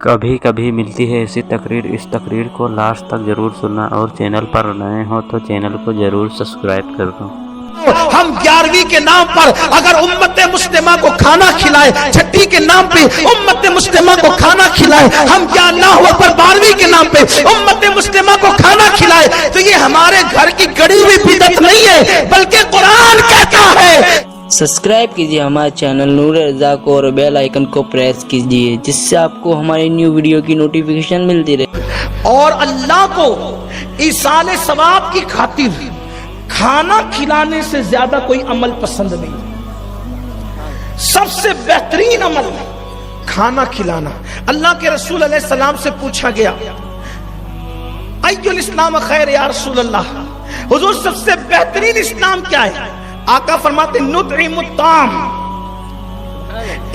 कभी कभी मिलती है ऐसी तकरीर। इस तकरीर को लास्ट तक जरूर सुनना और चैनल पर नए हो तो चैनल को जरूर सब्सक्राइब कर दो। हम 11वीं के नाम पर अगर उम्मत मुस्लिमा को खाना खिलाए, छठी के नाम पे उम्मत मुस्लिमा को खाना खिलाए, हम या अल्लाह अकबर 12वीं के नाम पे उम्मत मुस्लिमा को खाना खिलाए, तो ये हमारे घर की गड़ी हुई बिदअत नहीं है, बल्कि कुरान कहता है। सब्सक्राइब कीजिए हमारे चैनल नूर रज़ा को और बेल आइकन को प्रेस कीजिए, जिससे आपको हमारी न्यू वीडियो की नोटिफिकेशन मिलती रहे। और अल्लाह को ईसाले सवाब की खातिर खाना खिलाने से ज्यादा कोई अमल पसंद नहीं। सबसे बेहतरीन अमल खाना खिलाना। अल्लाह के रसूल अलैहि सलाम से पूछा गया, अय्युल इस्लाम खैर या रसूल अल्लाह, हुजूर सबसे बेहतरीन इस्लाम क्या है? आका फरमाते नुतइमुत ताम,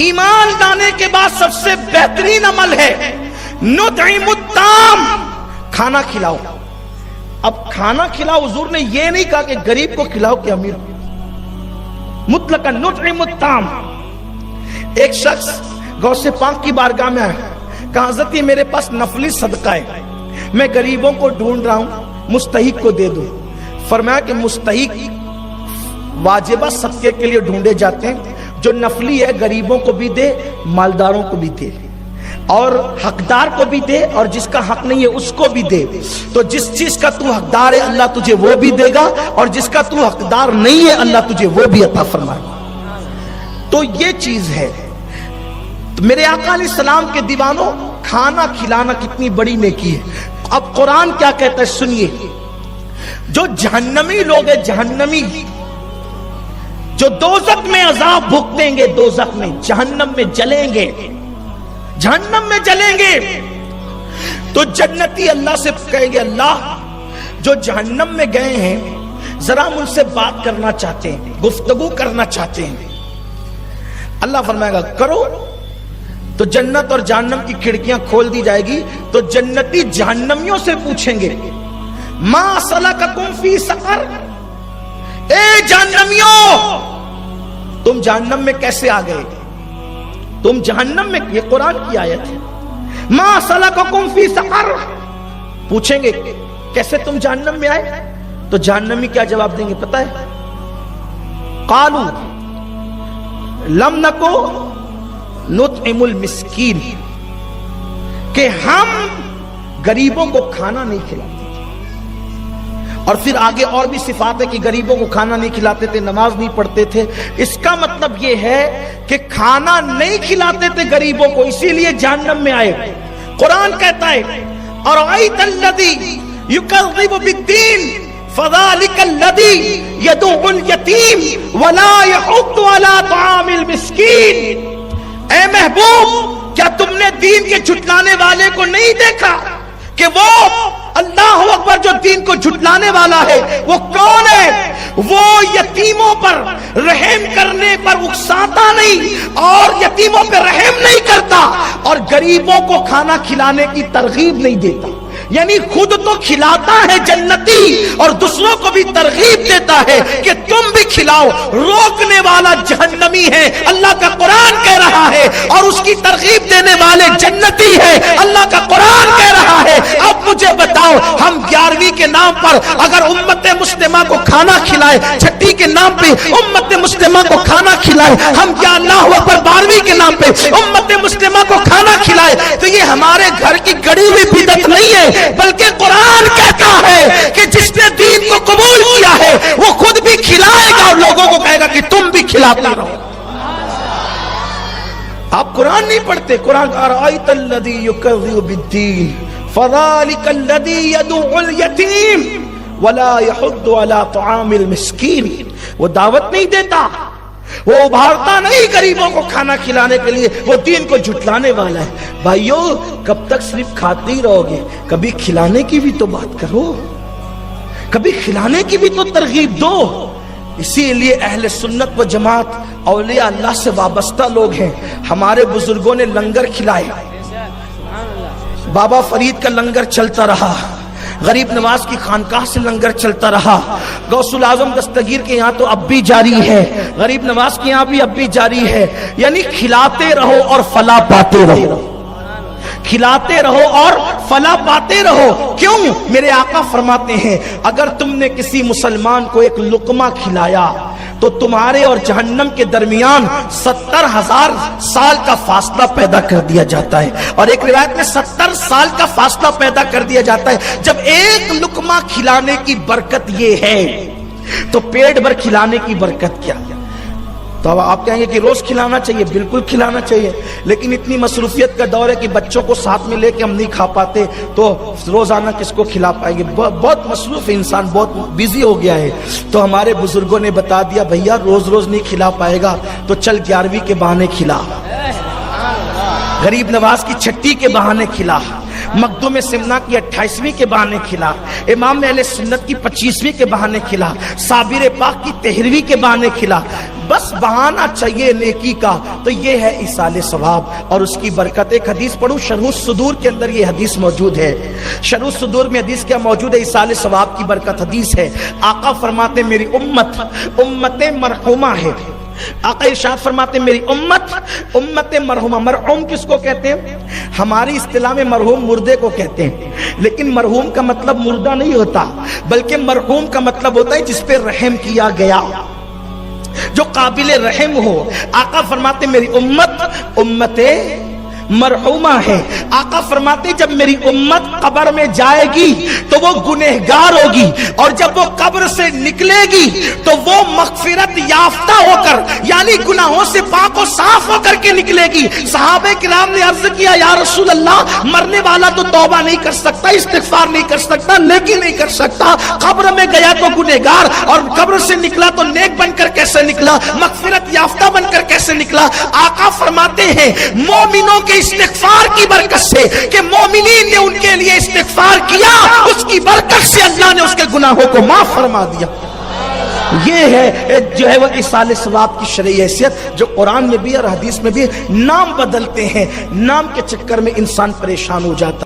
ईमान लाने के बाद सबसे बेहतरीन अमल है नुतइमुत ताम, खाना खिलाओ। अब खाना खिलाओ, हुजूर ने ये नहीं कहा कि गरीब को खिलाओ कि अमीर को, मुतलकन नुतइमुत ताम। एक शख्स गौसे पाक की बारगाह में आया, कहा हज़रत ये मेरे पास नफली सदका है, मैं गरीबों को ढूंढ रहा हूं, मुस्तहिक को दे दूं। फरमाया कि मुस्तहिक वाजिबा सदके के लिए ढूंढे जाते हैं, जो नफली है गरीबों को भी दे, मालदारों को भी दे, और हकदार को भी दे, और जिसका हक नहीं है उसको भी दे। तो जिस चीज का तू हकदार है अल्लाह तुझे वो भी देगा, और जिसका तू हकदार नहीं है अल्लाह तुझे वो भी अता फरमाएगा। तो ये चीज है। तो मेरे आका अलैहि सलाम के दीवानों, खाना खिलाना कितनी बड़ी नेकी है। अब कुरान क्या कहता है सुनिए। जो जहन्नमी लोग हैं, जहन्नमी जो दोज़ख में अजाब भुगतेंगे, दोज़ख में, जहन्नम में जलेंगे, जहन्नम में जलेंगे, तो जन्नती अल्लाह से कहेंगे अल्लाह जो जहन्नम में गए हैं जरा उनसे बात करना चाहते हैं, गुफ्तगू करना चाहते हैं। अल्लाह फरमाएगा करो। तो जन्नत और जहन्नम की खिड़कियां खोल दी जाएगी, तो जन्नती जहन्नमियों से पूछेंगे मा सलककुम फी सकर, ए जहन्नमियों तुम जहन्नम में कैसे आ गए? तुम जहन्नम में, ये कुरान की आयत है। मा सलककुम फी सकर, पूछेंगे कैसे तुम जहन्नम में आए? तो जहन्नमी क्या जवाब देंगे पता है? कालू लम नको नुतइमुल मिस्कीन, कि हम गरीबों को खाना नहीं खिलाते। और फिर आगे और भी सिफात है कि गरीबों को खाना नहीं खिलाते थे, नमाज नहीं पढ़ते थे। इसका मतलब यह है कि खाना नहीं खिलाते थे गरीबों को, इसीलिए जहन्नम में आए। कुरान कहता है और आयतल्लज़ी युकज़्ज़िबु बिद्दीन फ़ज़ालिकल्लज़ी यदुउल यतीम वला यहुद्दु अला तआमिल मिस्कीन। ए महबूब, क्या तुमने दीन के झुटलाने वाले को नहीं देखा कि वो अल्लाह अकबर जो दीन को झुटलाने वाला है वो कौन है? वो यतीमों पर रहम करने पर उकसाता नहीं, और यतीमों पर रहम नहीं करता, और गरीबों को खाना खिलाने की तरगीब नहीं देता। यानी खुद तो खिलाता है जन्नती, और दूसरों को भी तरगीब देता है कि तुम भी खिलाओ। रोकने वाला जहन्नमी है, अल्लाह का कुरान कह रहा है, और उसकी तरगीब देने वाले जन्नती है, अल्लाह का कुरान कह रहा है। अब मुझे बताओ, हम 11वीं के नाम पर अगर उम्मत मुस्लिमा को खाना खिलाए, छठी के नाम पे उम्मत मुस्लिमा को खाना खिलाए, हम या अल्लाह अकबर 12वीं के नाम पे उम्मत मुस्लिमा को खाना खिलाए, तो ये हमारे घर की गड़ी हुई बिदअत नहीं है, बल्कि कुरान कहता है कि जिसने दीन को कबूल किया है वो खुद भी खिलाएगा और लोगों को कहेगा कि तुम भी खिलाते रहो। आप कुरान नहीं पढ़ते? कुरान अरायतल्लज़ी युकज़्ज़िबु बिद्दीन फ़ज़ालिकल्लज़ी यदुउल यतीम वला यहुद्दु अला तआमिल मिस्कीन। वो दावत नहीं देता, वो उभारता नहीं गरीबों को खाना खिलाने के लिए, वो दीन को झुटलाने वाला है। भाइयों, कब तक सिर्फ खाते ही रहोगे? कभी खिलाने की भी तो बात करो, कभी खिलाने की भी तो तरगीब दो। इसीलिए अहले सुन्नत व जमात औलिया अल्लाह से वाबस्ता लोग हैं। हमारे बुजुर्गों ने लंगर खिलाए, बाबा फरीद का लंगर चलता रहा, गरीब नवाज की खानकाह से लंगर चलता रहा, गौसुल आजम दस्तगीर के यहाँ तो अब भी जारी है, गरीब नवाज के यहाँ भी अब भी जारी है। यानी खिलाते रहो और फला पाते रहो। کھلاتے رہو اور فلاح پاتے رہو. کیوں؟ میرے آقا فرماتے ہیں اگر تم نے کسی مسلمان کو ایک لقمہ کھلایا تو تمہارے اور جہنم کے درمیان 70,000 سال کا فاصلہ پیدا کر دیا جاتا ہے. اور ایک روایت میں 70 سال کا فاصلہ پیدا کر دیا جاتا ہے. جب ایک لقمہ کھلانے کی برکت یہ ہے تو پیٹ بھر کھلانے کی برکت کیا؟ تو اب آپ کہیں گے کہ روز کھلانا چاہیے. بالکل کھلانا چاہیے، لیکن اتنی مصروفیت کا دور ہے کہ بچوں کو ساتھ میں لے کے ہم نہیں کھا پاتے تو روزانہ کس کو کھلا پائیں گے؟ بہت مصروف ہے انسان، بہت بیزی ہو گیا ہے. تو ہمارے بزرگوں نے بتا دیا بھیا روز روز نہیں کھلا پائے گا تو چل 11ویں کے بہانے کھلا، غریب نواز کی چھٹی کے بہانے کھلا، مخدوم سمنا کی 28ویں کے بہانے کھلا، امام اہل سنت کی 25ویں کے بہانے کھلا، صابر پاک کی 13ویں کے بہانے کھلا. بس بہانہ چاہیے نیکی کا، تو یہ ہے ایصال ثواب اور اس کی برکت. ایک حدیث پڑھوں، شرح الصدور کے اندر یہ حدیث موجود ہے. شرح الصدور میں حدیث کیا موجود ہے؟ ایصال ثواب کی برکت حدیث ہے. آقا فرماتے میری امت مرحومہ ہے. آقا ارشاد فرماتے میری امت مرحومہ. مرحوم کس کو کہتے ہیں؟ ہماری اصطلاح میں مرحوم مردے کو کہتے ہیں، لیکن مرحوم کا مطلب مردہ نہیں ہوتا، بلکہ مرحوم کا مطلب ہوتا ہے جس پہ رحم کیا گیا، جو قابل رحم ہو. آقا فرماتے میری امت مرحومہ ہے. آقا فرماتے جب میری امت قبر میں جائے گی تو وہ گنہگار ہوگی، اور جب وہ قبر سے نکلے گی تو وہ مغفرت یافتہ ہو کر، یعنی گناہوں سے پاک و صاف ہو کر کے نکلے گی. صحابہ کرام نے عرض کیا یا رسول اللہ، مرنے والا تو توبہ نہیں کر سکتا، استغفار نہیں کر سکتا، نیکی نہیں کر سکتا، قبر میں گیا تو گنہگار اور قبر سے نکلا تو نیک بن کر کیسے نکلا، مغفرت یافتہ بن کر کیسے نکلا؟ آقا فرماتے ہیں مومنوں کے استغفار کی برکت سے، کہ مومنین نے ان کے لیے استغفار کیا، اس کی برکت سے اللہ نے اس کے گناہوں کو معاف فرما دیا. یہ ہے جو ہے وہ ایصال ثواب کی شرعی حیثیت، جو قرآن میں بھی اور حدیث میں بھی. نام بدلتے ہیں، نام کے چکر میں انسان پریشان ہو جاتا ہے.